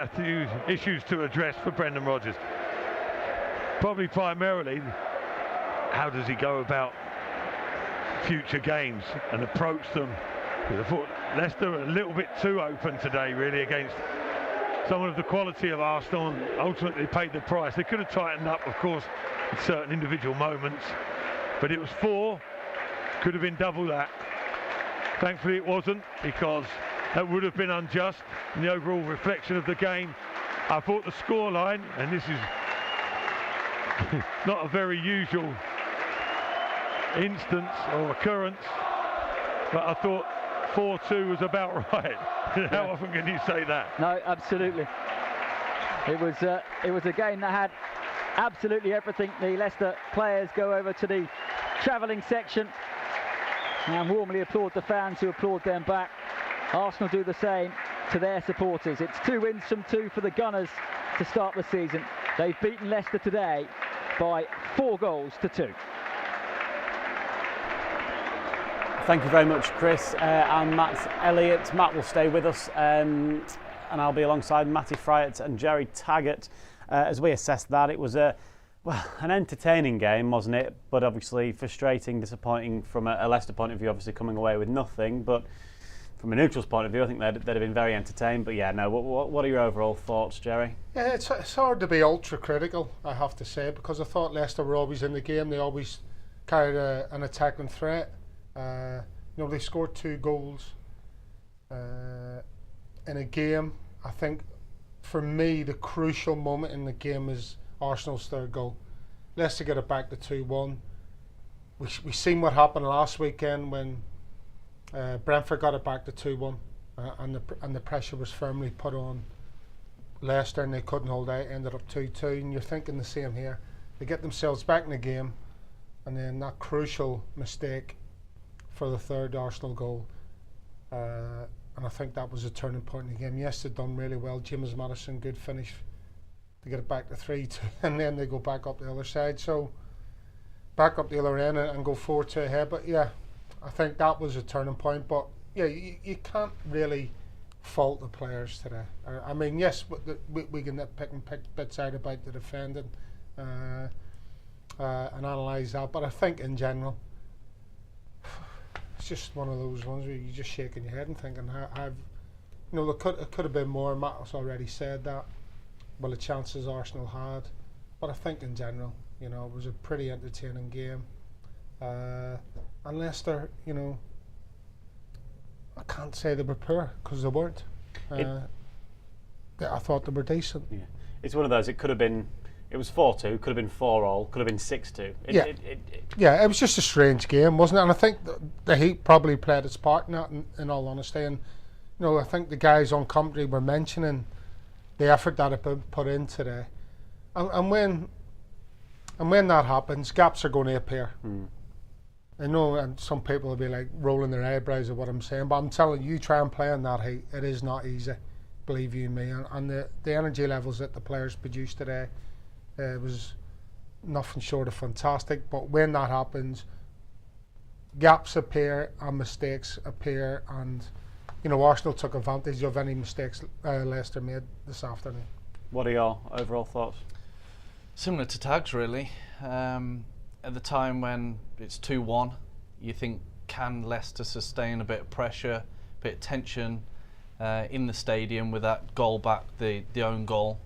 A few issues to address for Brendan Rodgers. Probably primarily, how does he go about future games and approach them? Because I thought Leicester were a little bit too open today, really, against some of the quality of Arsenal, and ultimately paid the price. They could have tightened up, of course, in certain individual moments, but it was 4, could have been double that. Thankfully it wasn't, because that would have been unjust in the overall reflection of the game. I thought the scoreline, and this is not a very usual instance or occurrence, but I thought 4-2 was about right. How often can you say that? No, absolutely. It was a game that had absolutely everything. The Leicester players go over to the travelling section and warmly applaud the fans who applaud them back. Arsenal do the same to their supporters. It's 2 wins from 2 for the Gunners to start the season. They've beaten Leicester today by 4 goals to 2. Thank you very much, Chris. I'm Matt Elliott. Matt will stay with us, and I'll be alongside Matty Fryatt and Jerry Taggart as we assess that. It was an entertaining game, wasn't it? But obviously frustrating, disappointing from a Leicester point of view, obviously coming away with nothing. But from a neutral's point of view, I think they'd have been very entertained. But yeah, no, what are your overall thoughts, Jerry? Yeah, it's hard to be ultra critical, I have to say, because I thought Leicester were always in the game. They always carried an attacking threat. They scored 2 goals in a game. I think for me the crucial moment in the game is Arsenal's 3rd goal. Leicester get it back to 2-1. We seen what happened last weekend when Brentford got it back to 2-1, and the pressure was firmly put on Leicester and they couldn't hold out. Ended up 2-2, and you're thinking the same here. They get themselves back in the game, and then that crucial mistake for the 3rd Arsenal goal, and I think that was a turning point in the game. Yes, they'd done really well. James Maddison, good finish to get it back to 3-2, and then they go back up the other side. So back up the other end and go 4-2 ahead. But yeah, I think that was a turning point. But yeah, you can't really fault the players today. I mean, yes, we can pick bits out about the defending and analyse that, but I think in general, it's just one of those ones where you're just shaking your head and thinking, it could have been more. Matt's already said that. Well, the chances Arsenal had, but I think in general, it was a pretty entertaining game. And Leicester, I can't say they were poor, because they weren't. I thought they were decent. Yeah. It's one of those. It could have been. It was 4-2, could have been 4-4, could have been 6-2. It was just a strange game, wasn't it? And I think the heat probably played its part in that, in all honesty. And I think the guys on commentary were mentioning the effort that had been put in today. And when that happens, gaps are going to appear. I know, and some people will be like rolling their eyebrows at what I'm saying, but I'm telling you, try and play in that heat. It is not easy, believe you me. And the energy levels that the players produced today, was nothing short of fantastic. But when that happens, gaps appear and mistakes appear, and Arsenal took advantage of any mistakes Leicester made this afternoon. What are your overall thoughts? Similar to Tags, really. At the time when it's 2-1, you think, can Leicester sustain a bit of pressure, a bit of tension in the stadium with that goal back, the own goal?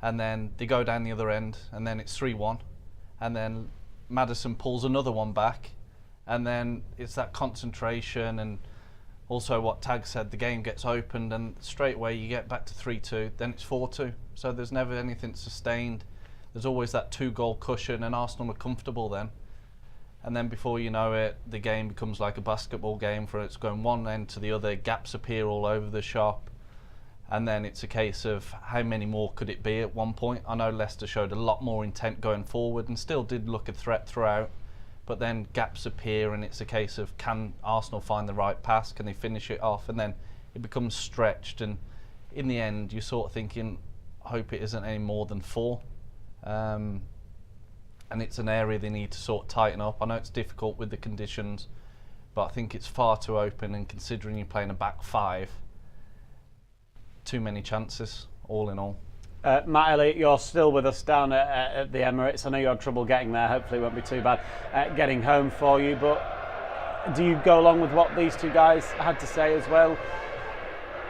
And then they go down the other end, and then it's 3-1, and then Maddison pulls another one back, and then it's that concentration, and also what Tag said, the game gets opened, and straight away you get back to 3-2, then it's 4-2. So there's never anything sustained. There's always that 2-goal cushion, and Arsenal are comfortable then. And then before you know it, the game becomes like a basketball game, for it's going one end to the other, gaps appear all over the shop. And then it's a case of how many more could it be at one point. I know Leicester showed a lot more intent going forward and still did look a threat throughout, but then gaps appear and it's a case of, can Arsenal find the right pass, can they finish it off, and then it becomes stretched, and in the end you're sort of thinking, I hope it isn't any more than 4. And it's an area they need to sort of tighten up. I know it's difficult with the conditions, but I think it's far too open, and considering you're playing a back 5, too many chances. all in all. Matt Elliott, you're still with us down at the Emirates. I know you had trouble getting there. Hopefully it won't be too bad getting home for you. But do you go along with what these two guys had to say as well?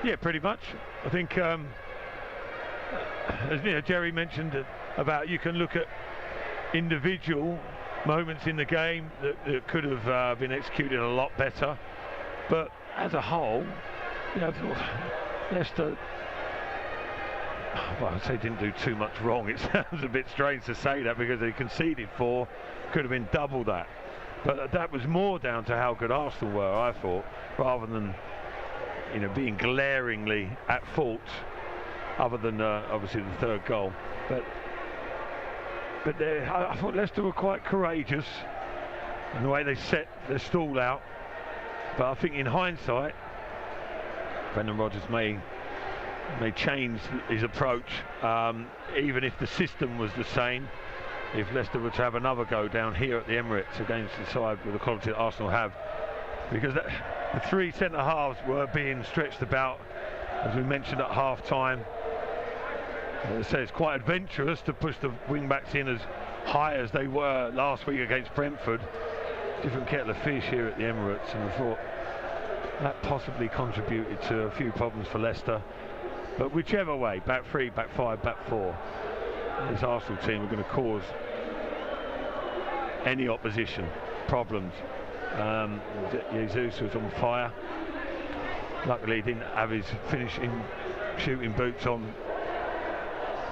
Yeah, pretty much. I think, as Jerry mentioned about you can look at individual moments in the game that could have been executed a lot better. But as a whole, Leicester, well, I'd say didn't do too much wrong. It sounds a bit strange to say that because they conceded 4, could have been double that. But that was more down to how good Arsenal were, I thought, rather than being glaringly at fault, other than obviously the third goal. But I thought Leicester were quite courageous in the way they set their stall out. But I think in hindsight, Brendan Rodgers may change his approach, even if the system was the same. If Leicester were to have another go down here at the Emirates against the side with the quality that Arsenal have, because the 3 centre-halves were being stretched about, as we mentioned at half-time. As I say, it's quite adventurous to push the wing-backs in as high as they were last week against Brentford. Different kettle of fish here at the Emirates, and I thought that possibly contributed to a few problems for Leicester. But whichever way, back 3, back 5, back 4, this Arsenal team are going to cause any opposition problems. Jesus was on fire. Luckily he didn't have his finishing shooting boots on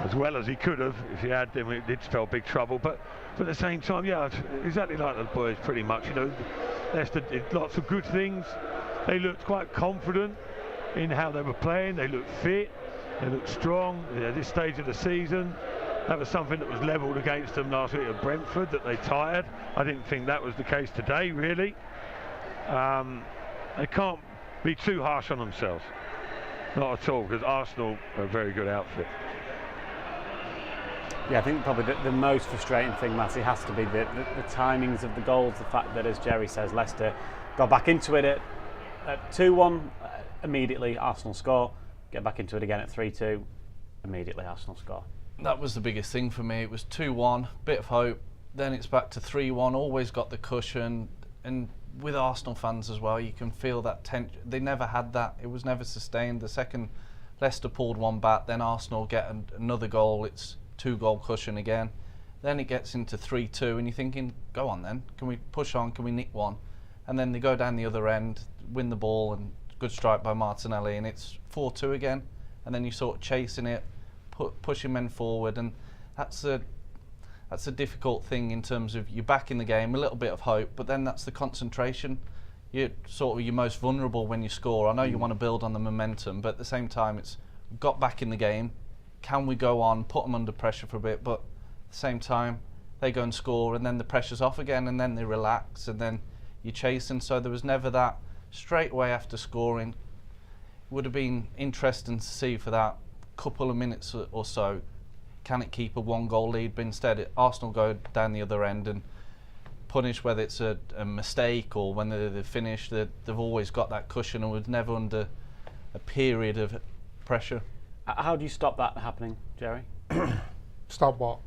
as well as he could have. If he had them, it did spell big trouble. But at the same time, yeah, exactly like the boys pretty much. Leicester did lots of good things. They looked quite confident in how they were playing. They looked fit, they looked strong at this stage of the season. That was something that was levelled against them last week at Brentford, that they tired. I didn't think that was the case today, really. They can't be too harsh on themselves. Not at all, because Arsenal are a very good outfit. Yeah, I think probably the most frustrating thing, Matty, has to be the timings of the goals. The fact that, as Jerry says, Leicester got back into it at 2-1, immediately Arsenal score. Get back into it again at 3-2, immediately Arsenal score. That was the biggest thing for me. It was 2-1, bit of hope, then it's back to 3-1, always got the cushion. And with Arsenal fans as well, you can feel that tension. They never had that, it was never sustained. The second Leicester pulled one back, then Arsenal get another goal, it's 2-goal cushion again. Then it gets into 3-2 and you're thinking, go on then, can we push on, can we nick one? And then they go down the other end, win the ball, and good strike by Martinelli, and it's 4-2 again. And then you're sort of chasing it, pushing men forward, and that's a difficult thing in terms of you're back in the game, a little bit of hope, but then that's the concentration. You're most vulnerable when you score. I know you want to build on the momentum, but at the same time, it's got back in the game. Can we go on, put them under pressure for a bit? But at the same time, they go and score, and then the pressure's off again, and then they relax, and then you're chasing. So there was never that straight away after scoring. It would have been interesting to see for that couple of minutes or so, can it keep a 1-goal lead? But instead, Arsenal go down the other end and punish, whether it's a mistake or when they're finished. They've always got that cushion and was never under a period of pressure. How do you stop that happening, Jerry? Stop what?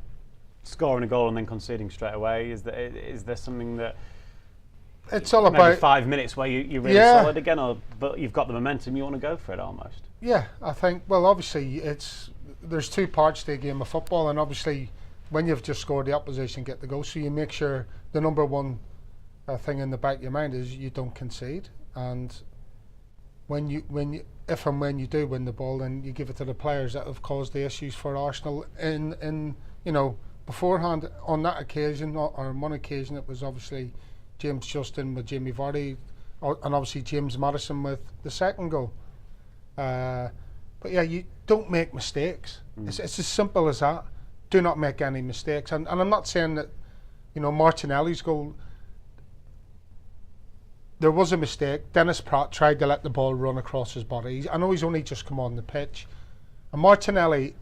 Scoring a goal and then conceding straight away. Is there something that it's all maybe about 5 minutes where you're really solid again, but you've got the momentum, you want to go for it almost? Yeah, I think, well, obviously there's 2 parts to a game of football, and obviously when you've just scored, the opposition get the goal, so you make sure the number one thing in the back of your mind is you don't concede. And if and when you do win the ball, then you give it to the players that have caused the issues for Arsenal in beforehand. On that occasion, or on one occasion, it was obviously James Justin with Jamie Vardy, and obviously James Maddison with the second goal. But yeah, you don't make mistakes. It's as simple as that. Do not make any mistakes. And I'm not saying that, Martinelli's goal, there was a mistake. Dennis Pratt tried to let the ball run across his body. I know he's only just come on the pitch. And Martinelli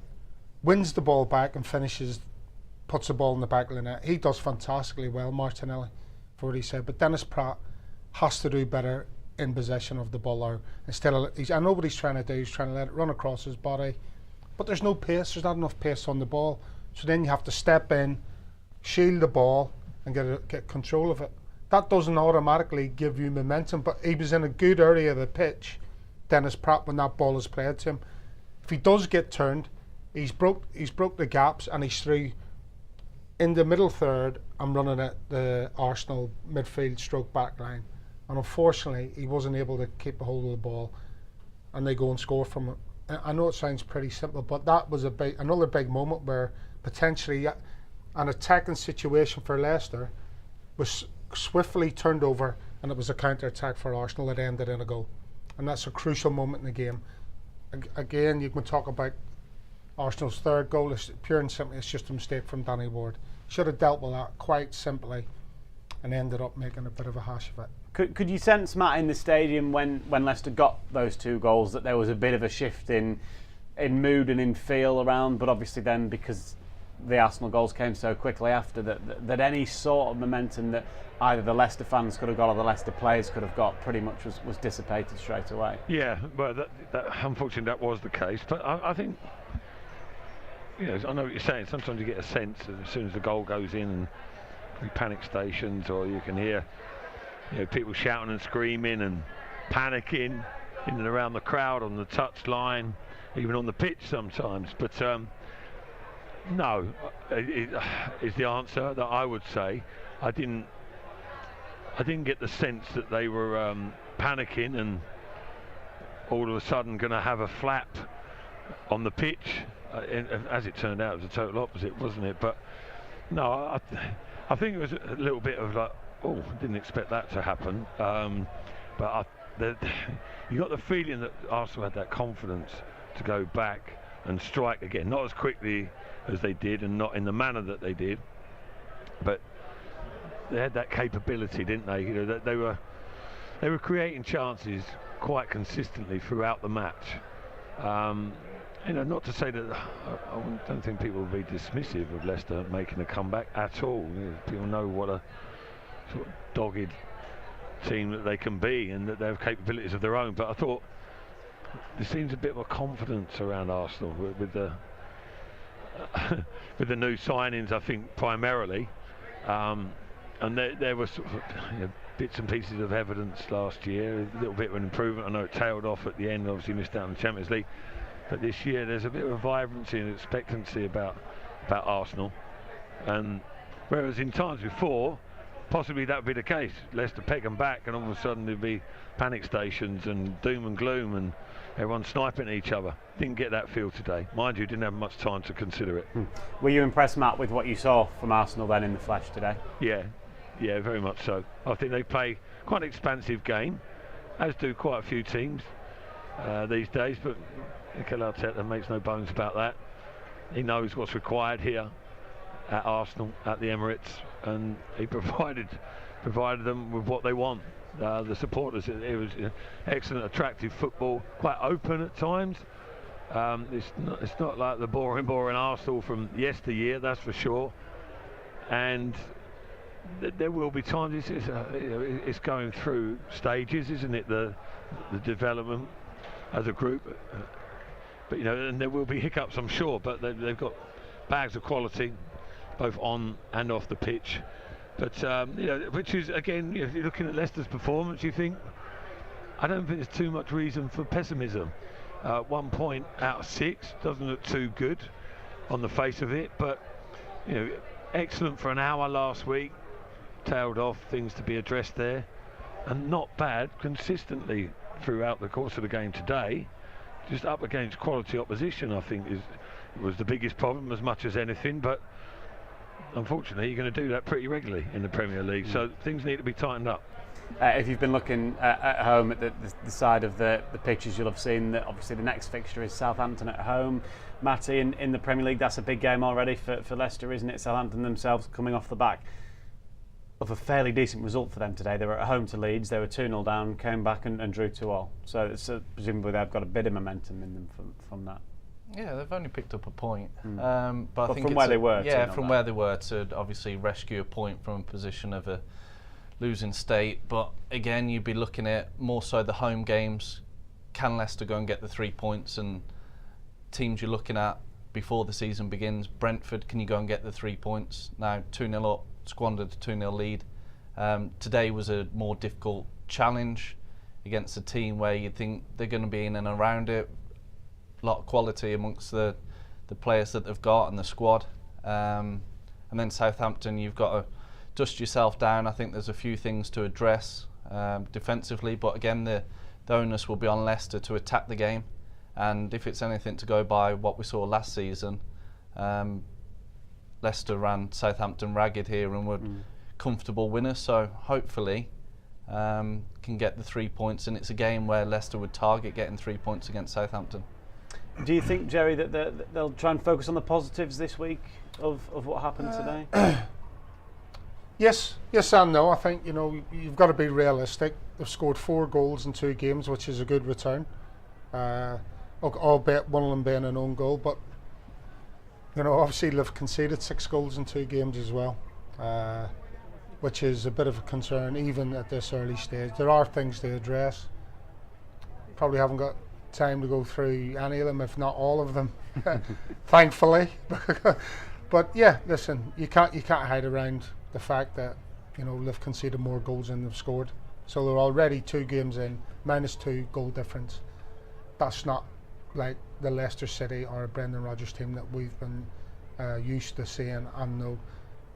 wins the ball back and puts the ball in the back of the net. He does fantastically well, Martinelli, for what he said. But Dennis Pratt has to do better in possession of the ball. Or instead of, I know what he's trying to do. He's trying to let it run across his body. but there's no pace. There's not enough pace on the ball. So then you have to step in, shield the ball, and get control of it. That doesn't automatically give you momentum, but he was in a good area of the pitch, Dennis Pratt, when that ball is played to him. If he does get turned, he's broke the gaps, and he's through in the middle third. I'm running at the Arsenal midfield stroke back line, and unfortunately he wasn't able to keep a hold of the ball, and they go and score from it. I know it sounds pretty simple, but that was another big moment where potentially an attacking situation for Leicester was swiftly turned over, and it was a counter-attack for Arsenal that ended in a goal. And that's a crucial moment in the game. Again, you can talk about Arsenal's third goal. It's pure and simply, it's just a mistake from Danny Ward. Should have dealt with that quite simply, and ended up making a bit of a hash of it. Could you sense, Matt, in the stadium when Leicester got those 2 goals that there was a bit of a shift in mood and in feel around, but obviously then because the Arsenal goals came so quickly after that any sort of momentum that either the Leicester fans could have got or the Leicester players could have got pretty much was dissipated straight away? Yeah, well, that unfortunately that was the case. But I think, I know what you're saying. Sometimes you get a sense that as soon as the goal goes in, and panic stations, or you can hear people shouting and screaming and panicking in and around the crowd, on the touch line, even on the pitch sometimes. But no, is the answer that I would say. I didn't get the sense that they were panicking and all of a sudden going to have a flap on the pitch. As it turned out, it was the total opposite, wasn't it? But no, I think it was a little bit of like, oh, didn't expect that to happen. But you got the feeling that Arsenal had that confidence to go back and strike again, not as quickly as they did and not in the manner that they did, but they had that capability, didn't they? That they were creating chances quite consistently throughout the match. Not to say that I don't think people will be dismissive of Leicester making a comeback at all. People know what a sort of dogged team that they can be, and that they have capabilities of their own. But I thought there seems a bit of a confidence around Arsenal with the with the new signings, I think, primarily. And there were sort of bits and pieces of evidence last year, a little bit of an improvement. I know it tailed off at the end, obviously missed out on the Champions League. But this year there's a bit of a vibrancy and expectancy about Arsenal. And whereas in times before, possibly that would be the case. Leicester peg them back, and all of a sudden there'd be panic stations and doom and gloom and everyone sniping at each other. Didn't get that feel today. Mind you, didn't have much time to consider it. Were you impressed, Matt, with what you saw from Arsenal then in the flesh today? Yeah, very much so. I think they play quite an expansive game, as do quite a few teams these days, but Mikel Arteta makes no bones about that. He knows what's required here at Arsenal, at the Emirates, and he provided them with what they want. The supporters, it was excellent, attractive football, quite open at times. It's not like the boring Arsenal from yesteryear, that's for sure. And there will be times, it's going through stages, isn't it, the development as a group. But and there will be hiccups, I'm sure, but they've got bags of quality both on and off the pitch. But which is, again, if you're looking at Leicester's performance, you think, I don't think there's too much reason for pessimism. 1 point out of 6 doesn't look too good on the face of it, but excellent for an hour last week, tailed off, things to be addressed there, and not bad consistently throughout the course of the game today. Just up against quality opposition, I think, was the biggest problem as much as anything. But unfortunately, you're going to do that pretty regularly in the Premier League, so things need to be tightened up. If you've been looking at home at the side of the pictures, you'll have seen that obviously the next fixture is Southampton at home. Matty, in the Premier League, that's a big game already for Leicester, isn't it? Southampton themselves coming off the back of a fairly decent result for them today. They were at home to Leeds, they were 2-0 down, came back and drew 2-2. So presumably they've got a bit of momentum in them from that. Yeah, they've only picked up a point. But I think from where they were. Yeah, from where they were to obviously rescue a point from a position of a losing state. But again, you'd be looking at more so the home games. Can Leicester go and get the 3 points and teams you're looking at before the season begins. Brentford, can you go and get the 3 points? Now 2-0 up, squandered a 2-0 lead. Today was a more difficult challenge against a team where you think they're going to be in and around it. A lot of quality amongst the players that they've got and the squad. And then Southampton, you've got to dust yourself down. I think there's a few things to address defensively, but again, the onus will be on Leicester to attack the game. And if it's anything to go by what we saw last season, Leicester ran Southampton ragged here and were comfortable winners. So hopefully can get the 3 points, and it's a game where Leicester would target getting 3 points against Southampton. Do you think, Jerry, that they'll try and focus on the positives this week of what happened today? Yes and no. I think, you've got to be realistic. They've scored 4 goals in 2 games, which is a good return. Albeit one of them being an own goal, but obviously they've conceded 6 goals in 2 games as well, which is a bit of a concern even at this early stage. There are things to address. Probably haven't got time to go through any of them, if not all of them, thankfully. But yeah, listen, you can't hide around the fact that they've conceded more goals than they've scored. So they're already 2 games in, -2 goal difference. That's not like the Leicester City or Brendan Rodgers team that we've been used to seeing and know.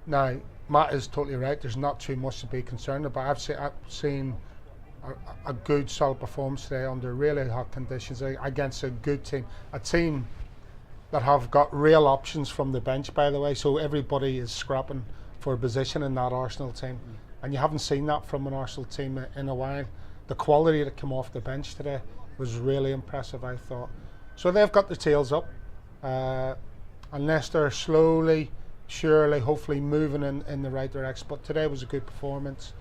Now, Matt is totally right. There's not too much to be concerned about. I've seen a good, solid performance today under really hot conditions against a good team. A team that have got real options from the bench, by the way. So everybody is scrapping for a position in that Arsenal team. And you haven't seen that from an Arsenal team in a while. The quality that came off the bench today was really impressive, I thought. So they've got their tails up. Unless they're slowly, surely, hopefully moving in the right direction. But today was a good performance,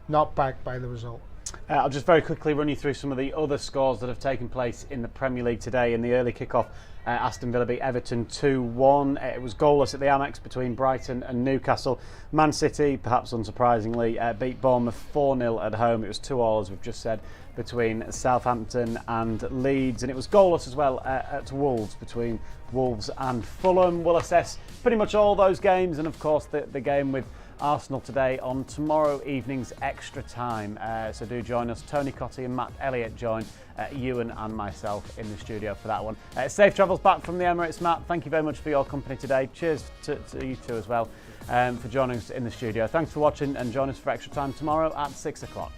not backed by the result. I'll just very quickly run you through some of the other scores that have taken place in the Premier League today. In the early kick-off, Aston Villa beat Everton 2-1. It was goalless at the Amex between Brighton and Newcastle. Man City, perhaps unsurprisingly, beat Bournemouth 4-0 at home. It was 2-2, as we've just said, between Southampton and Leeds. And it was goalless as well at Wolves, between Wolves and Fulham. We'll assess pretty much all those games and, of course, the game with Arsenal today on tomorrow evening's Extra Time. So do join us. Tony Cotty and Matt Elliott join Ewan and myself in the studio for that one. Safe travels back from the Emirates, Matt. Thank you very much for your company today. Cheers to you two as well for joining us in the studio. Thanks for watching, and join us for Extra Time tomorrow at 6 o'clock.